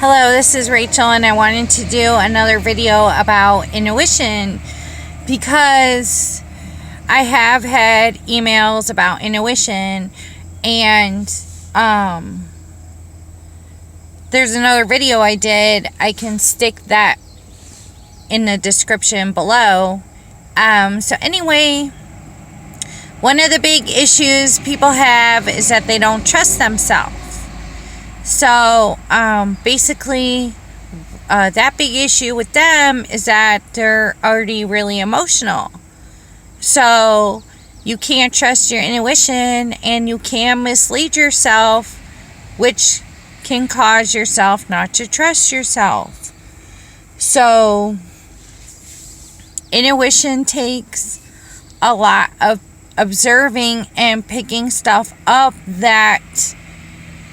Hello, this is Rachel, and I wanted to do another video about intuition because I have had emails about intuition, and there's another video I did. I can stick that in the description below. So anyway, one of the big issues people have is that they don't trust themselves. So basically, that big issue with them is that they're already really emotional. So you can't trust your intuition, and you can mislead yourself, which can cause yourself not to trust yourself. So intuition takes a lot of observing and picking stuff up that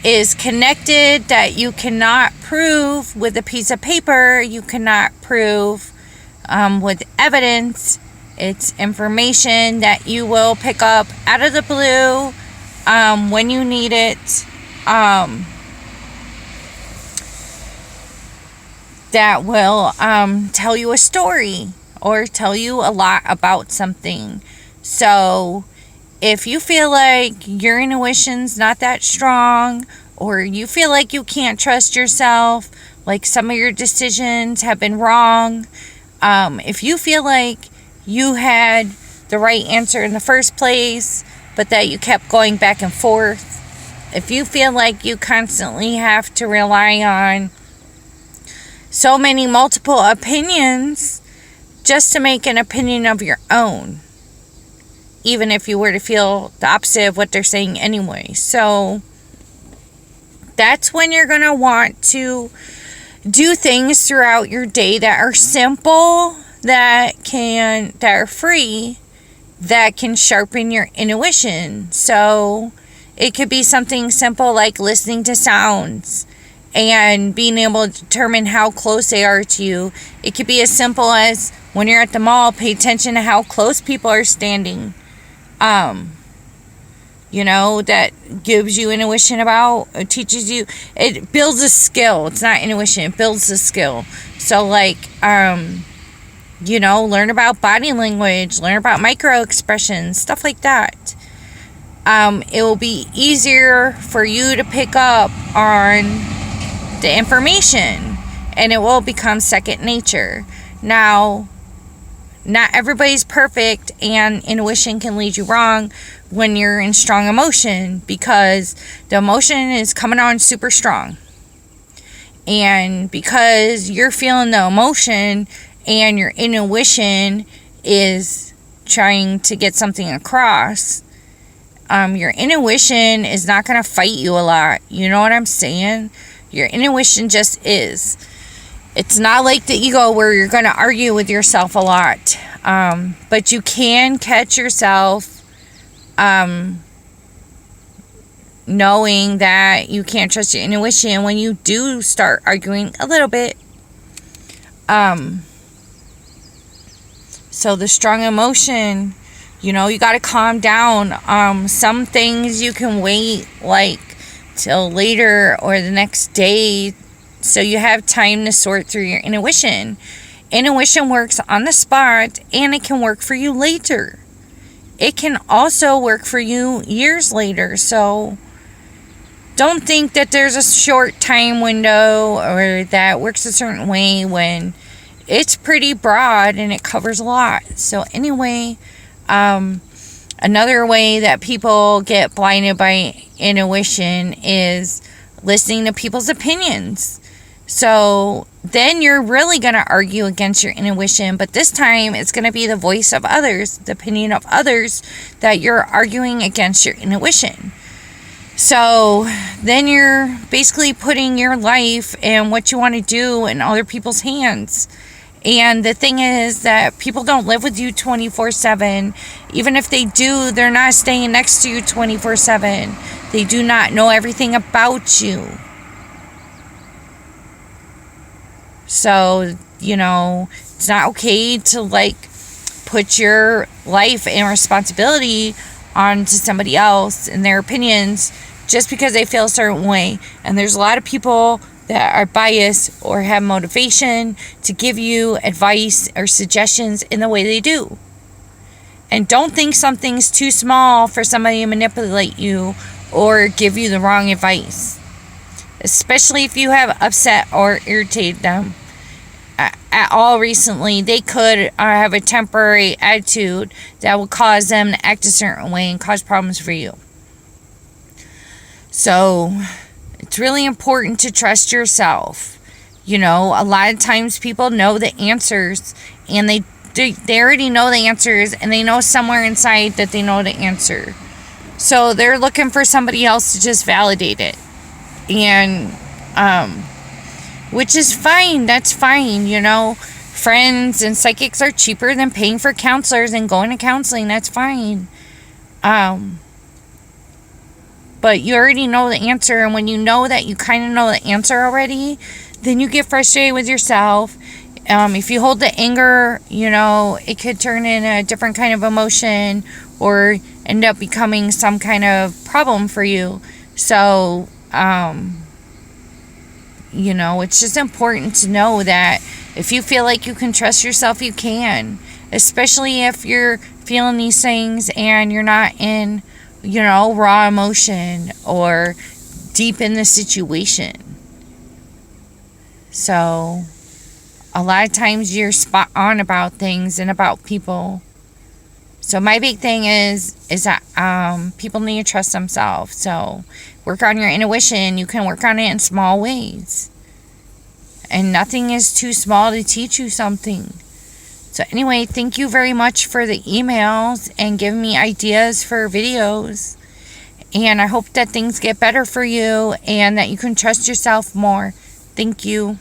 is connected, that you cannot prove with a piece of paper, you cannot prove with evidence. It's information that you will pick up out of the blue when you need it, that will tell you a story or tell you a lot about something. So if you feel like your intuition's not that strong, or you feel like you can't trust yourself, like some of your decisions have been wrong, if you feel like you had the right answer in the first place, but that you kept going back and forth, if you feel like you constantly have to rely on so many multiple opinions just to make an opinion of your own, even if you were to feel the opposite of what they're saying anyway. So that's when you're going to want to do things throughout your day that are simple, that are free, that can sharpen your intuition. So it could be something simple like listening to sounds and being able to determine how close they are to you. It could be as simple as when you're at the mall, pay attention to how close people are standing. That gives you intuition about, it teaches you, it builds a skill. It's not intuition, it builds a skill. So like, learn about body language, learn about micro expressions, stuff like that. It will be easier for you to pick up on the information, and it will become second nature. Now, not everybody's perfect, and intuition can lead you wrong when you're in strong emotion, because the emotion is coming on super strong. And because you're feeling the emotion and your intuition is trying to get something across, your intuition is not going to fight you a lot. You know what I'm saying? Your intuition just is. It's not like the ego where you're going to argue with yourself a lot. But you can catch yourself knowing that you can't trust your intuition when you do start arguing a little bit. So the strong emotion, you got to calm down. Some things you can wait like till later or the next day, so you have time to sort through your intuition. Intuition works on the spot, and it can work for you later. It can also work for you years later. So don't think that there's a short time window or that works a certain way, when it's pretty broad and it covers a lot. So anyway, another way that people get blinded by intuition is listening to people's opinions. So then you're really going to argue against your intuition, but this time it's going to be the voice of others, the opinion of others, that you're arguing against your intuition. So then you're basically putting your life and what you want to do in other people's hands. And the thing is that people don't live with you 24/7. Even if they do, they're not staying next to you 24/7. They do not know everything about you. So, it's not okay to put your life and responsibility onto somebody else and their opinions just because they feel a certain way. And there's a lot of people that are biased or have motivation to give you advice or suggestions in the way they do. And don't think something's too small for somebody to manipulate you or give you the wrong advice, especially if you have upset or irritated them at all recently. They could have a temporary attitude that will cause them to act a certain way and cause problems for you. So it's really important to trust yourself. You know, a lot of times people know the answers, and they already know the answers, and they know somewhere inside that they know the answer. So they're looking for somebody else to just validate it. And which is fine. That's fine. You know, friends and psychics are cheaper than paying for counselors and going to counseling. That's fine. But you already know the answer, and when you know that you kind of know the answer already, then you get frustrated with yourself. If you hold the anger, you know, it could turn in a different kind of emotion or end up becoming some kind of problem for you. So, you know, it's just important to know that if you feel like you can trust yourself, you can. Especially if you're feeling these things and you're not in, you know, raw emotion or deep in the situation. So a lot of times you're spot on about things and about people. So my big thing is that people need to trust themselves. So work on your intuition. You can work on it in small ways. And nothing is too small to teach you something. So anyway, thank you very much for the emails and giving me ideas for videos. And I hope that things get better for you and that you can trust yourself more. Thank you.